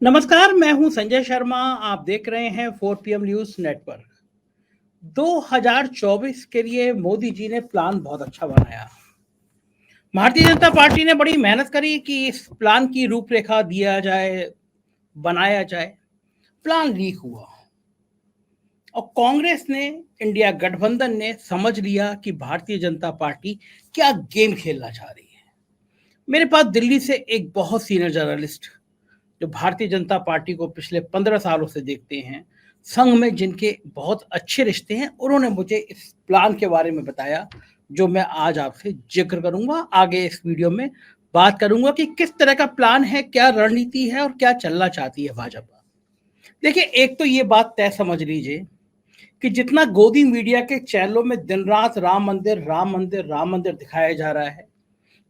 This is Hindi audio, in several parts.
नमस्कार, मैं हूं संजय शर्मा। आप देख रहे हैं 4 PM न्यूज नेटवर्क। 2024 के लिए मोदी जी ने प्लान बहुत अच्छा बनाया। भारतीय जनता पार्टी ने बड़ी मेहनत करी कि इस प्लान की रूपरेखा दिया जाए, बनाया जाए। प्लान लीक हुआ और कांग्रेस ने, इंडिया गठबंधन ने समझ लिया कि भारतीय जनता पार्टी क्या गेम खेलना चाह रही है। मेरे पास दिल्ली से एक बहुत सीनियर जर्नलिस्ट जो भारतीय जनता पार्टी को पिछले 15 सालों से देखते हैं, संघ में जिनके बहुत अच्छे रिश्ते हैं, उन्होंने मुझे इस प्लान के बारे में बताया, जो मैं आज आपसे जिक्र करूंगा। आगे इस वीडियो में बात करूंगा कि किस तरह का प्लान है, क्या रणनीति है और क्या चलना चाहती है भाजपा। देखिए, एक तो ये बात तय समझ लीजिए कि जितना गोदी मीडिया के चैनलों में दिन रात राम मंदिर राम मंदिर राम मंदिर दिखाया जा रहा है,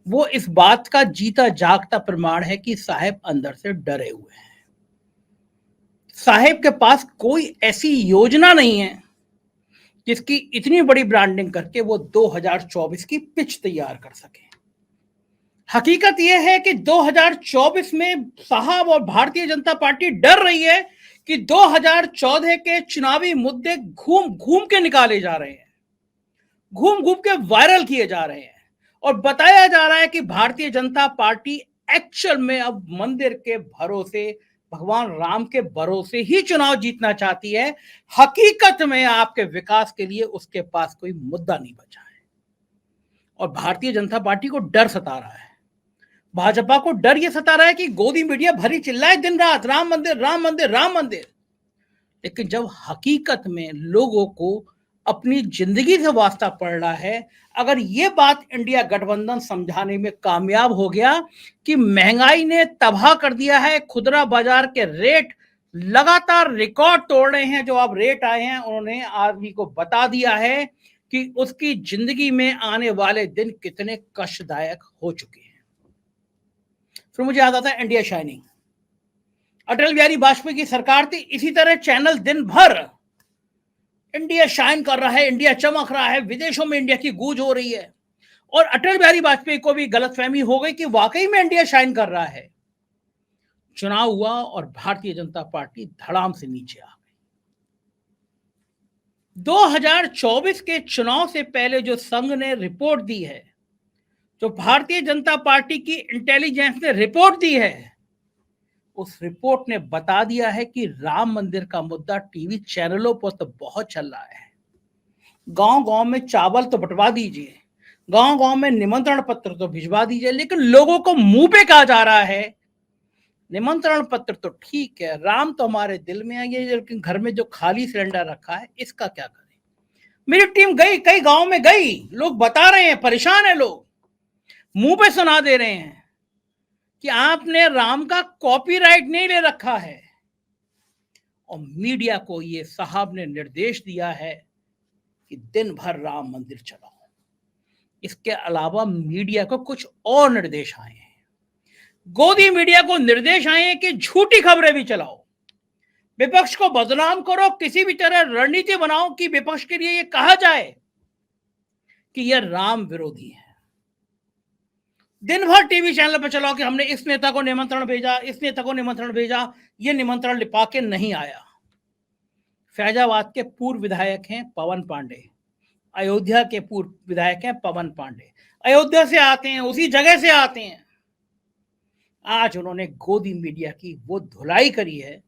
वो इस बात का जीता जागता प्रमाण है कि साहब अंदर से डरे हुए हैं। साहेब के पास कोई ऐसी योजना नहीं है जिसकी इतनी बड़ी ब्रांडिंग करके वो 2024 की पिच तैयार कर सके। हकीकत यह है कि 2024 में साहब और भारतीय जनता पार्टी डर रही है कि 2014 के चुनावी मुद्दे घूम घूम के निकाले जा रहे हैं, घूम घूम के वायरल किए जा रहे हैं और बताया जा रहा है कि भारतीय जनता पार्टी एक्चुअल में अब मंदिर के भरोसे, भगवान राम के भरोसे ही चुनाव जीतना चाहती है। हकीकत में आपके विकास के लिए उसके पास कोई मुद्दा नहीं बचा है और भारतीय जनता पार्टी को डर सता रहा है। भाजपा को डर यह सता रहा है कि गोदी मीडिया भरी चिल्लाए दिन रात राम मंदिर राम मंदिर राम मंदिर, लेकिन जब हकीकत में लोगों को अपनी जिंदगी से वास्ता पड़ रहा है, अगर ये बात इंडिया गठबंधन समझाने में कामयाब हो गया कि महंगाई ने तबाह कर दिया है, खुदरा बाजार के रेट लगातार रिकॉर्ड तोड़ रहे हैं, जो अब रेट आए हैं उन्होंने आदमी को बता दिया है कि उसकी जिंदगी में आने वाले दिन कितने कष्टदायक हो चुके हैं। फिर मुझे याद आता है इंडिया शाइनिंग। अटल बिहारी वाजपेयी की सरकार थी, इसी तरह चैनल दिन भर इंडिया शाइन कर रहा है, इंडिया चमक रहा है, विदेशों में इंडिया की गूंज हो रही है और अटल बिहारी वाजपेयी को भी गलतफहमी हो गई कि वाकई में इंडिया शाइन कर रहा है। चुनाव हुआ और भारतीय जनता पार्टी धड़ाम से नीचे आ गई। 2024 के चुनाव से पहले जो संघ ने रिपोर्ट दी है, जो भारतीय जनता पार्टी की इंटेलिजेंस ने रिपोर्ट दी है, उस रिपोर्ट ने बता दिया है कि राम मंदिर का मुद्दा टीवी चैनलों पर तो बहुत चल रहा है। गांव गांव में चावल तो बंटवा दीजिए, गांव गांव में निमंत्रण पत्र तो भिजवा दीजिए, लेकिन लोगों को मुंह पे कहा जा रहा है निमंत्रण पत्र तो ठीक है, राम तो हमारे दिल में है, लेकिन घर में जो खाली सिलेंडर रखा है इसका क्या करें। मेरी टीम गई, कई गांव में गई, लोग बता रहे हैं, परेशान है लोग, मुंह पे सुना दे रहे हैं कि आपने राम का कॉपीराइट नहीं ले रखा है। और मीडिया को ये साहब ने निर्देश दिया है कि दिन भर राम मंदिर चलाओ। इसके अलावा मीडिया को कुछ और निर्देश आए हैं। गोदी मीडिया को निर्देश आए हैं कि झूठी खबरें भी चलाओ, विपक्ष को बदनाम करो, किसी भी तरह रणनीति बनाओ कि विपक्ष के लिए यह कहा जाए कि यह राम विरोधी है। दिन भर टीवी चैनल पर चलाओ कि हमने इस नेता को निमंत्रण भेजा, इस नेता को निमंत्रण भेजा, ये निमंत्रण लिपा के नहीं आया। फैजाबाद के पूर्व विधायक हैं पवन पांडे, अयोध्या के पूर्व विधायक हैं पवन पांडे, अयोध्या से आते हैं, उसी जगह से आते हैं। आज उन्होंने गोदी मीडिया की वो धुलाई करी है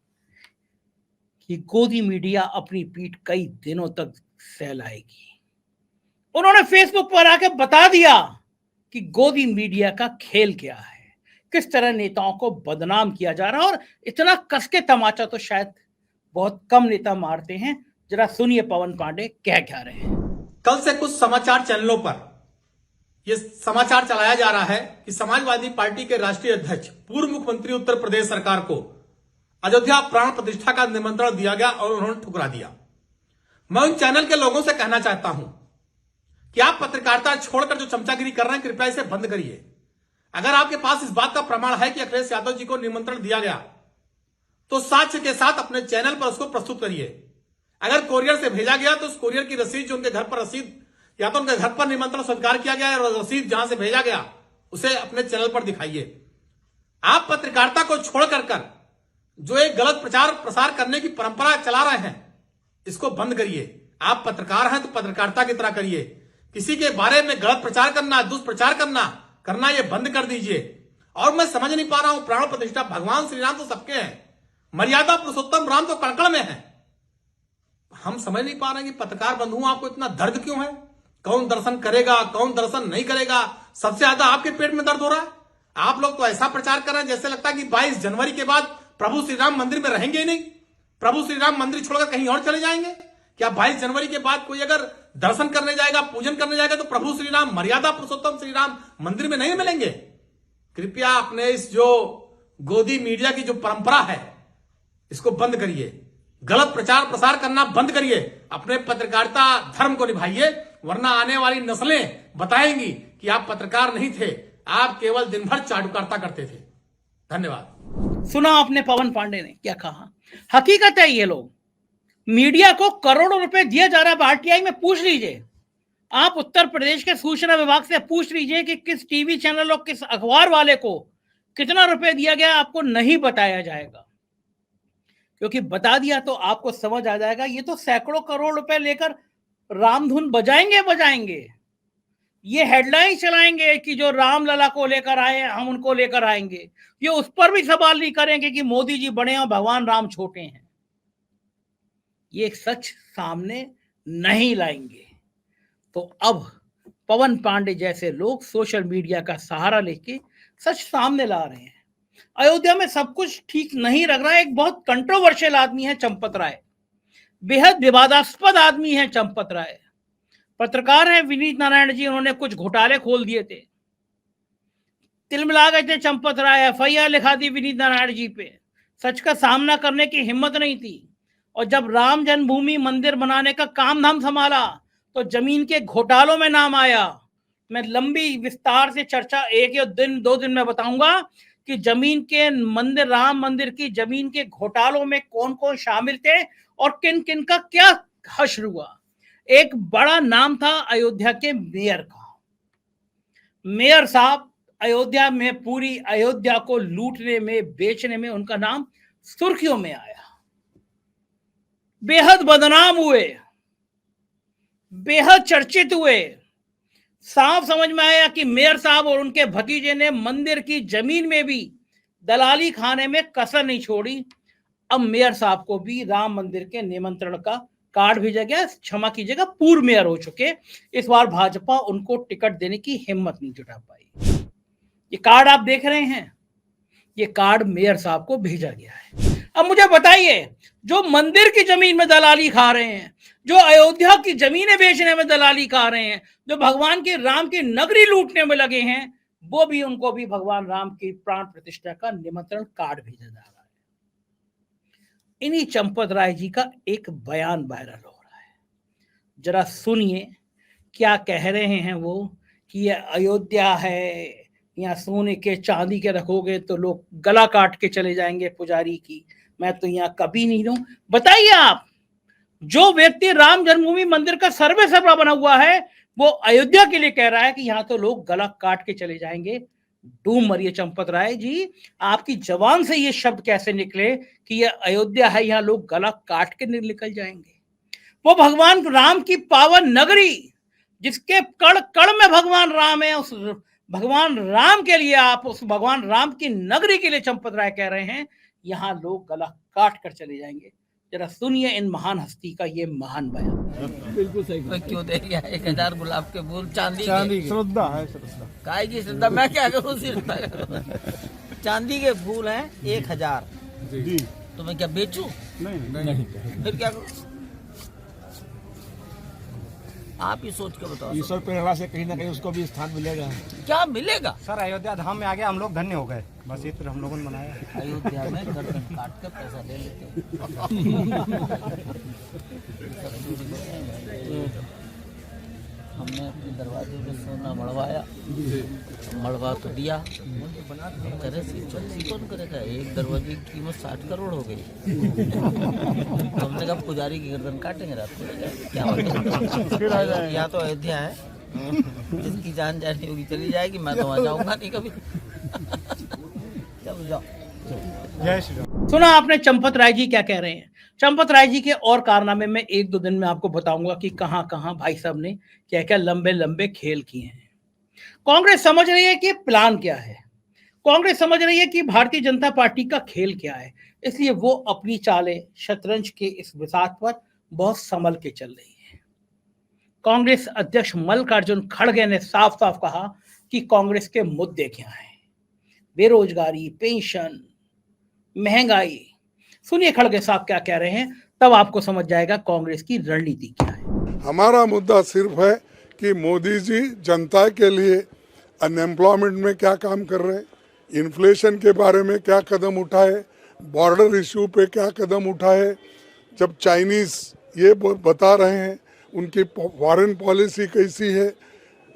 कि गोदी मीडिया अपनी पीठ कई दिनों तक सहलाएगी। उन्होंने फेसबुक पर आके बता दिया कि गोदी मीडिया का खेल क्या है, किस तरह नेताओं को बदनाम किया जा रहा है, और इतना कस के तमाचा तो शायद बहुत कम नेता मारते हैं। जरा सुनिए पवन पांडे क्या रहे हैं। कल से कुछ समाचार चैनलों पर यह समाचार चलाया जा रहा है कि समाजवादी पार्टी के राष्ट्रीय अध्यक्ष, पूर्व मुख्यमंत्री उत्तर प्रदेश सरकार को अयोध्या प्राण प्रतिष्ठा का निमंत्रण दिया गया और उन्होंने ठुकरा दिया। मैं उन चैनल के लोगों से कहना चाहता हूं कि आप पत्रकारिता छोड़कर जो चमचागिरी कर रहे हैं, कृपया इसे बंद करिए। अगर आपके पास इस बात का प्रमाण है कि अखिलेश यादव जी को निमंत्रण दिया गया, तो साक्ष्य के साथ अपने चैनल पर उसको प्रस्तुत करिए। अगर कोरियर से भेजा गया तो उस कोरियर की रसीद, जो उनके घर पर रसीद, या तो उनके घर पर निमंत्रण स्वीकार किया गया और रसीद जहां से भेजा गया, उसे अपने चैनल पर दिखाइए। आप पत्रकारिता को छोड़कर जो एक गलत प्रचार प्रसार करने की परंपरा चला रहे हैं, इसको बंद करिए। आप पत्रकार हैं तो पत्रकारिता की तरह करिए। किसी के बारे में गलत प्रचार करना, दुष्प्रचार करना ये बंद कर दीजिए। और मैं समझ नहीं पा रहा हूं, प्राण प्रतिष्ठा भगवान श्री राम तो सबके हैं, मर्यादा पुरुषोत्तम राम तो कणकण में है। हम समझ नहीं पा रहे हैं कि पत्रकार बंधुओं आपको इतना दर्द क्यों है? कौन दर्शन करेगा, कौन दर्शन नहीं करेगा, सबसे ज्यादा आपके पेट में दर्द हो रहा है। आप लोग तो ऐसा प्रचार कर रहे हैं जैसे लगता है कि 22 जनवरी के बाद प्रभु श्री राम मंदिर में रहेंगे ही नहीं, प्रभु श्री राम मंदिर छोड़कर कहीं और चले जाएंगे। क्या 22 जनवरी के बाद कोई अगर दर्शन करने जाएगा, पूजन करने जाएगा, तो प्रभु श्री राम, मर्यादा पुरुषोत्तम श्री राम मंदिर में नहीं मिलेंगे? कृपया अपने इस जो गोदी मीडिया की जो परंपरा है, इसको बंद करिए। गलत प्रचार प्रसार करना बंद करिए। अपने पत्रकारिता धर्म को निभाइए, वरना आने वाली नस्लें बताएंगी कि आप पत्रकार नहीं थे, आप केवल दिन भर चाटुकारिता करते थे। धन्यवाद। सुना आपने पवन पांडे ने क्या कहा। हकीकत है, ये लोग मीडिया को करोड़ों रुपए दिया जा रहा है। आरटीआई में पूछ लीजिए, आप उत्तर प्रदेश के सूचना विभाग से पूछ लीजिए कि किस टीवी चैनल और किस अखबार वाले को कितना रुपए दिया गया, आपको नहीं बताया जाएगा। क्योंकि बता दिया तो आपको समझ आ जाएगा, ये तो सैकड़ों करोड़ रुपए लेकर रामधुन बजाएंगे। ये हेडलाइन चलाएंगे कि जो रामलला को लेकर आए हम उनको लेकर आएंगे। ये उस पर भी सवाल नहीं करेंगे कि मोदी जी बड़े और भगवान राम छोटे हैं। ये सच सामने नहीं लाएंगे। तो अब पवन पांडे जैसे लोग सोशल मीडिया का सहारा लेके सच सामने ला रहे हैं। अयोध्या में सब कुछ ठीक नहीं लग रहा है। एक बहुत कंट्रोवर्शियल आदमी है चंपत राय, बेहद विवादास्पद आदमी है चंपत राय। पत्रकार हैं विनीत नारायण जी, उन्होंने कुछ घोटाले खोल दिए थे, तिलमिला गए थे चंपत राय, एफआईआर लिखा दी विनीत नारायण जी पे। सच का सामना करने की हिम्मत नहीं थी। और जब राम जन्मभूमि मंदिर बनाने का काम धाम संभाला तो जमीन के घोटालों में नाम आया। मैं लंबी विस्तार से चर्चा एक या दो दिन में बताऊंगा कि जमीन के मंदिर, राम मंदिर की जमीन के घोटालों में कौन कौन शामिल थे और किन किन का क्या हश्र हुआ। एक बड़ा नाम था अयोध्या के मेयर का। मेयर साहब अयोध्या में पूरी अयोध्या को लूटने में, बेचने में उनका नाम सुर्खियों में आया। बेहद बदनाम हुए, बेहद चर्चित हुए। साफ समझ में आया कि मेयर साहब और उनके भतीजे ने मंदिर की जमीन में भी दलाली खाने में कसर नहीं छोड़ी। अब मेयर साहब को भी राम मंदिर के निमंत्रण का कार्ड भेजा गया। क्षमा कीजिएगा, पूर्व मेयर हो चुके। इस बार भाजपा उनको टिकट देने की हिम्मत नहीं जुटा पाई। ये कार्ड आप देख रहे हैं, ये कार्ड मेयर साहब को भेजा गया है। अब मुझे बताइए, जो मंदिर की जमीन में दलाली खा रहे हैं, जो अयोध्या की जमीनें बेचने में दलाली खा रहे हैं, जो भगवान के राम की नगरी लूटने में लगे हैं, वो भी, उनको भी भगवान राम की प्राण प्रतिष्ठा का निमंत्रण कार्ड भेजा जा रहा है। इन्हीं चंपत राय जी का एक बयान वायरल हो रहा है, जरा सुनिए क्या कह रहे हैं वो कि ये अयोध्या है, यहाँ सोने के चांदी के रखोगे तो लोग गला काट के चले जाएंगे पुजारी की, मैं तो यहाँ कभी नहीं रहूं। बताइए आप, जो व्यक्ति राम जन्मभूमि मंदिर का सर्वे सर्वा बना हुआ है, वो अयोध्या के लिए कह रहा है कि यहाँ तो लोग गला काट के चले जाएंगे। डूम मरिए चंपत राय जी, आपकी जबान से ये शब्द कैसे निकले कि ये अयोध्या है, यहाँ लोग गला काट के निकल जाएंगे। वो भगवान राम की पावन नगरी, जिसके कण कण में भगवान राम है, उस भगवान राम के लिए आप, उस भगवान राम की नगरी के लिए चंपत राय कह रहे हैं यहाँ लोग गला काट कर चले जाएंगे। जरा सुनिए इन महान हस्ती का ये महान बयान। बिल्कुल सही। क्यों दे रही है 1000 गुलाब के फूल चांदी श्रद्धा है, श्रद्धा काय की श्रद्धा, मैं क्या करूँ श्रद्धा करूँ। चांदी के फूल हैं 1000 जी। तो मैं क्या बेचूं? नहीं। फिर क्या करूँ? आप ही सोच के बताओ। ईश्वर प्रेरणा से कहीं ना कहीं उसको भी स्थान मिलेगा। क्या मिलेगा? सर अयोध्या धाम में आ गया, हम लोग धन्य हो गए। बस ये तो हम लोगों ने मनाया। अयोध्या में गर्दन काट कर पैसा ले लेते हमने अपने दरवाजे में सोना मड़वाया, मड़वा तो दिया, करे से कौन करेगा? एक दरवाजे की कीमत 60 करोड़ हो गई। तो हमने कहा पुजारी की गर्दन काटेंगे रात को, क्या होगा? यहाँ तो अयोध्या है, जिसकी जान जानी होगी चली जाएगी, मैं तो वहाँ जाऊँगा नहीं कभी। चलो जाओ। जय श्री राम। सुना आपने चंपत राय जी क्या कह रहे हैं। चंपत राय जी के और कारनामे में एक दो दिन में आपको बताऊंगा कि कहां कहां भाई साहब ने क्या क्या लंबे लंबे खेल किए हैं। कांग्रेस समझ रही है कि प्लान क्या है, कांग्रेस समझ रही है कि भारतीय जनता पार्टी का खेल क्या है, इसलिए वो अपनी चालें शतरंज के इस बिसात पर बहुत संभल के चल रही है। कांग्रेस अध्यक्ष मल्लिकार्जुन खड़गे ने साफ साफ कहा कि कांग्रेस के मुद्दे क्या हैं, बेरोजगारी, पेंशन, महंगाई। सुनिए खड़गे साहब क्या कह रहे हैं, तब आपको समझ जाएगा कांग्रेस की रणनीति क्या है। हमारा मुद्दा सिर्फ है कि मोदी जी जनता के लिए अनएम्प्लॉयमेंट में क्या काम कर रहे हैं, इन्फ्लेशन के बारे में क्या कदम उठाए, बॉर्डर इशू पे क्या कदम उठाए। जब चाइनीज़ ये बता रहे हैं उनकी फॉरेन पॉलिसी कैसी है,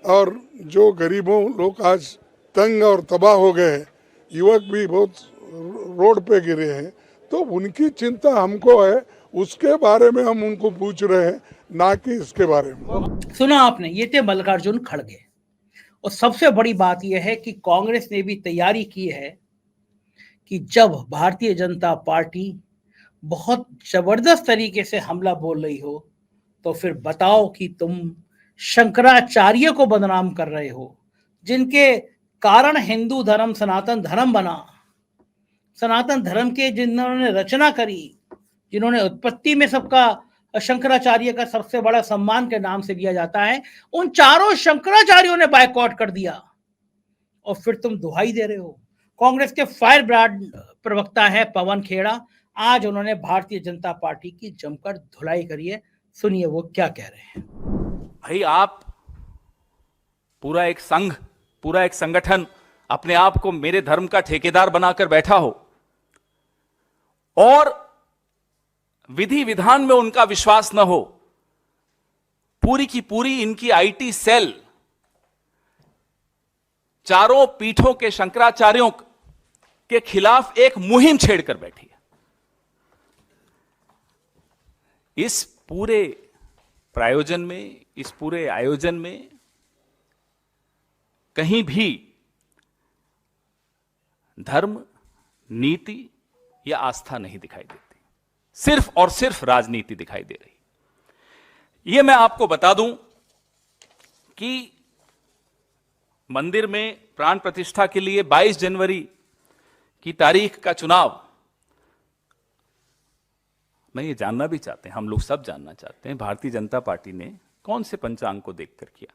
और जो गरीबों लोग आज तंग और तबाह हो गए हैं, युवक भी बहुत रोड पे गिरे हैं, तो उनकी चिंता हमको है, उसके बारे में हम उनको पूछ रहे हैं, ना कि इसके बारे में। सुना आपने, ये थे मल्लिकार्जुन खड़गे। और सबसे बड़ी बात यह है कि कांग्रेस ने भी तैयारी की है कि जब भारतीय जनता पार्टी बहुत जबरदस्त तरीके से हमला बोल रही हो तो फिर बताओ कि तुम शंकराचार्य को बदनाम कर रहे हो, जिनके कारण हिंदू धर्म सनातन धर्म बना, सनातन धर्म के जिन्होंने रचना करी, जिन्होंने उत्पत्ति में सबका शंकराचार्य का सबसे बड़ा सम्मान के नाम से दिया जाता है, उन चारों शंकराचार्यों ने बायकॉट कर दिया और फिर तुम दुहाई दे रहे हो। कांग्रेस के फायर ब्रांड प्रवक्ता है पवन खेड़ा, आज उन्होंने भारतीय जनता पार्टी की जमकर धुलाई करी है। सुनिए वो क्या कह रहे हैं। भाई आप पूरा एक संघ, पूरा एक संगठन अपने आप को मेरे धर्म का ठेकेदार बनाकर बैठा हो और विधि विधान में उनका विश्वास न हो, पूरी की पूरी इनकी आईटी सेल चारों पीठों के शंकराचार्यों के खिलाफ एक मुहिम छेड़कर बैठी है। इस पूरे प्रायोजन में, इस पूरे आयोजन में कहीं भी धर्म, नीति या आस्था नहीं दिखाई देती, सिर्फ और सिर्फ राजनीति दिखाई दे रही। यह मैं आपको बता दूं कि मंदिर में प्राण प्रतिष्ठा के लिए 22 जनवरी की तारीख का चुनाव, मैं ये जानना भी चाहते हैं, हम लोग सब जानना चाहते हैं, भारतीय जनता पार्टी ने कौन से पंचांग को देखकर किया।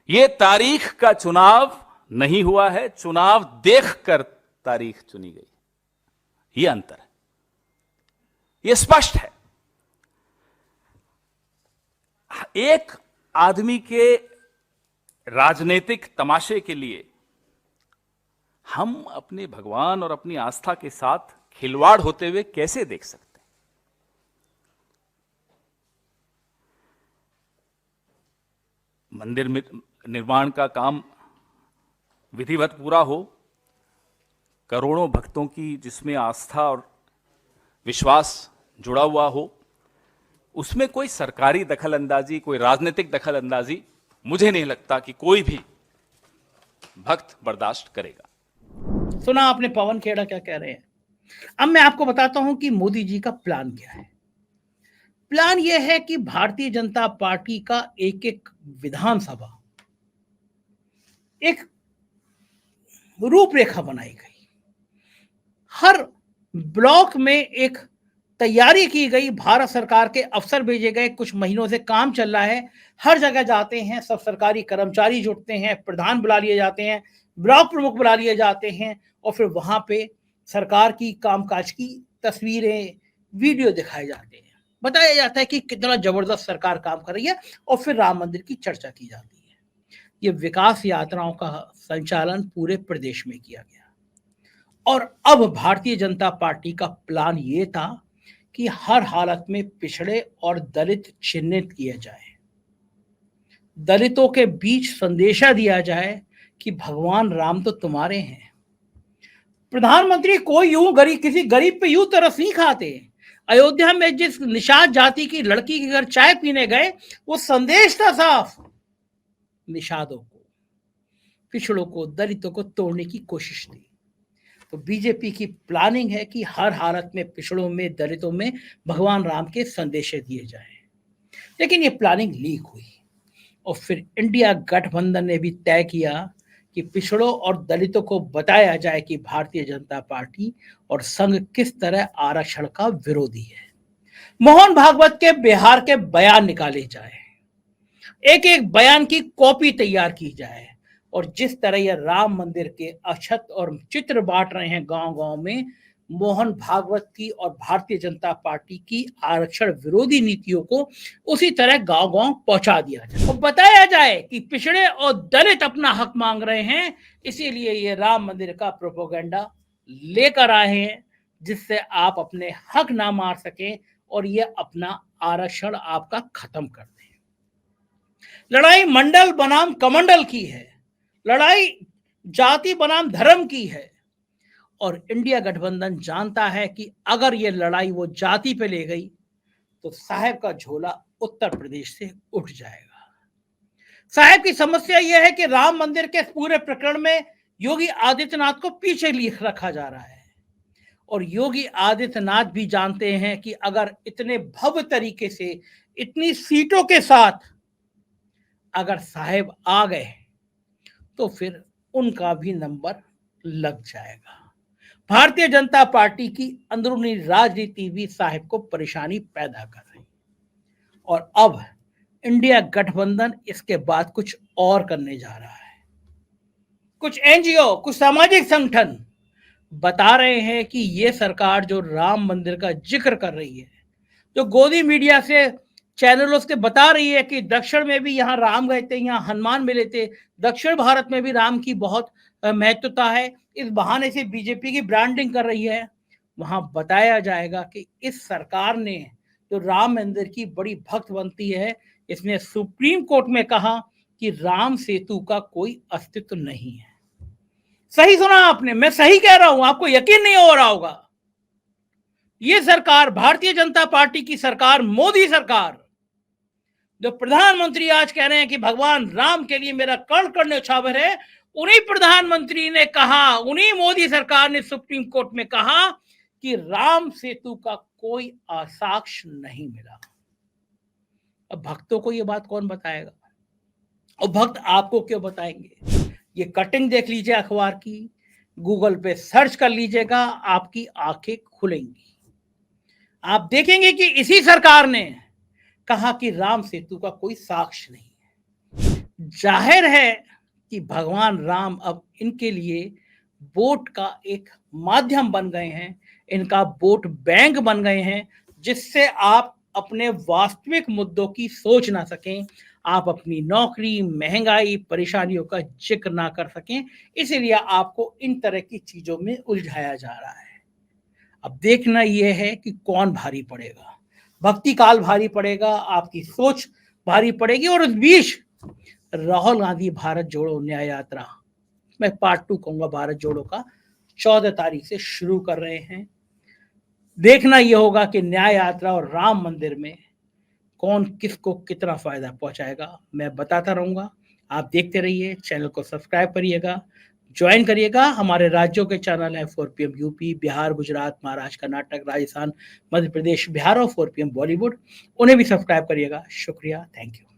यह तारीख का चुनाव नहीं हुआ है, चुनाव देखकर तारीख चुनी गई। यह अंतर है, यह स्पष्ट है। एक आदमी के राजनीतिक तमाशे के लिए हम अपने भगवान और अपनी आस्था के साथ खिलवाड़ होते हुए कैसे देख सकते हैं। मंदिर में निर्माण का काम विधिवत पूरा हो, करोड़ों भक्तों की जिसमें आस्था और विश्वास जुड़ा हुआ हो, उसमें कोई सरकारी दखलंदाजी, कोई राजनीतिक दखलंदाजी मुझे नहीं लगता कि कोई भी भक्त बर्दाश्त करेगा। सुना आपने पवन खेड़ा क्या कह रहे हैं। अब मैं आपको बताता हूं कि मोदी जी का प्लान क्या है। प्लान यह है कि भारतीय जनता पार्टी का एक एक विधानसभा एक रूपरेखा बनाई गई, हर ब्लॉक में एक तैयारी की गई, भारत सरकार के अफसर भेजे गए, कुछ महीनों से काम चल रहा है, हर जगह जाते हैं, सब सरकारी कर्मचारी जुटते हैं, प्रधान बुला लिए जाते हैं, ब्लॉक प्रमुख बुला लिए जाते हैं और फिर वहां पे सरकार की कामकाज की तस्वीरें, वीडियो दिखाए जाते हैं, बताया जाता है कि कितना जबरदस्त सरकार काम कर रही है और फिर राम मंदिर की चर्चा की जाती है। ये विकास यात्राओं का संचालन पूरे प्रदेश में किया गया और अब भारतीय जनता पार्टी का प्लान ये था कि हर हालत में पिछड़े और दलित चिन्हित किए जाए, दलितों के बीच संदेशा दिया जाए कि भगवान राम तो तुम्हारे हैं। प्रधानमंत्री कोई यूं गरीब, किसी गरीब पे यूं तरस नहीं खाते। अयोध्या में जिस निषाद जाति की लड़की के घर चाय पीने गए, वो संदेश था साफ, निषादों को, पिछड़ों को, दलितों को तोड़ने की कोशिश थी। तो बीजेपी की प्लानिंग है कि हर हालत में पिछड़ों में, दलितों में भगवान राम के संदेशे दिए जाएं। लेकिन ये प्लानिंग लीक हुई और फिर इंडिया गठबंधन ने भी तय किया कि पिछड़ों और दलितों को बताया जाए कि भारतीय जनता पार्टी और संघ किस तरह आरक्षण का विरोधी है। मोहन भागवत के बिहार के बयान निकाले जाए, एक एक बयान की कॉपी तैयार की जाए और जिस तरह ये राम मंदिर के अक्षत और चित्र बांट रहे हैं गांव-गांव में, मोहन भागवत की और भारतीय जनता पार्टी की आरक्षण विरोधी नीतियों को उसी तरह गांव-गांव पहुंचा दिया जाए और बताया जाए कि पिछड़े और दलित अपना हक मांग रहे हैं, इसीलिए ये राम मंदिर का प्रोपेगेंडा लेकर आए हैं जिससे आप अपने हक ना मार सकें और ये अपना आरक्षण आपका खत्म कर दें। लड़ाई मंडल बनाम कमंडल की है, लड़ाई जाति बनाम धर्म की है और इंडिया गठबंधन जानता है कि अगर ये लड़ाई वो जाति पे ले गई तो साहब का झोला उत्तर प्रदेश से उठ जाएगा। साहब की समस्या यह है कि राम मंदिर के पूरे प्रकरण में योगी आदित्यनाथ को पीछे रखा जा रहा है और योगी आदित्यनाथ भी जानते हैं कि अगर इतने भव्य तरीके से, इतनी सीटों के साथ अगर साहब आ गए तो फिर उनका भी नंबर लग जाएगा। भारतीय जनता पार्टी की अंदरूनी राजनीति भी साहब को परेशानी पैदा कर रही और अब इंडिया गठबंधन इसके बाद कुछ और करने जा रहा है। कुछ एनजीओ, कुछ सामाजिक संगठन बता रहे हैं कि ये सरकार जो राम मंदिर का जिक्र कर रही है, जो गोदी मीडिया से चैनलों से बता रही है कि दक्षिण में भी यहाँ राम गए थे, यहाँ हनुमान मिले थे, दक्षिण भारत में भी राम की बहुत महत्वता है, इस बहाने से बीजेपी की ब्रांडिंग कर रही है। वहां बताया जाएगा कि इस सरकार ने जो राम मंदिर की बड़ी भक्त बनती है, इसने सुप्रीम कोर्ट में कहा कि राम सेतु का कोई अस्तित्व नहीं है। सही सुना आपने, मैं सही कह रहा हूं, आपको यकीन नहीं हो रहा होगा। ये सरकार, भारतीय जनता पार्टी की सरकार, मोदी सरकार, जो प्रधानमंत्री आज कह रहे हैं कि भगवान राम के लिए मेरा कर्ण कर्ण न्यौछावर है, उन्हीं प्रधानमंत्री ने कहा, उन्हीं मोदी सरकार ने सुप्रीम कोर्ट में कहा कि राम सेतु का कोई साक्ष्य नहीं मिला। अब भक्तों को ये बात कौन बताएगा और भक्त आपको क्यों बताएंगे? ये कटिंग देख लीजिए अखबार की, गूगल पे सर्च कर लीजिएगा, आपकी आंखें खुलेंगी। आप देखेंगे कि इसी सरकार ने कहा कि राम सेतु का कोई साक्ष्य नहीं है। जाहिर है कि भगवान राम अब इनके लिए वोट का एक माध्यम बन गए हैं, इनका वोट बैंक बन गए हैं, जिससे आप अपने वास्तविक मुद्दों की सोच ना सकें, आप अपनी नौकरी, महंगाई, परेशानियों का जिक्र ना कर सकें, इसीलिए आपको इन तरह की चीजों में उलझाया जा रहा है। अब देखना यह है कि कौन भारी पड़ेगा। भक्ति काल भारी पड़ेगा, आपकी सोच भारी पड़ेगी और उस बीच राहुल गांधी भारत जोड़ो न्याय यात्रा, मैं पार्ट 2 कहूंगा भारत जोड़ो का, 14 तारीख से शुरू कर रहे हैं। देखना यह होगा कि न्याय यात्रा और राम मंदिर में कौन किसको कितना फायदा पहुंचाएगा, मैं बताता रहूंगा। आप देखते रहिए, चैनल को सब्सक्राइब करिएगा, ज्वाइन करिएगा। हमारे राज्यों के चैनल है 4PM यूपी, बिहार, गुजरात, महाराष्ट्र, कर्नाटक, राजस्थान, मध्य प्रदेश, बिहार और 4PM बॉलीवुड, उन्हें भी सब्सक्राइब करिएगा। शुक्रिया, थैंक यू।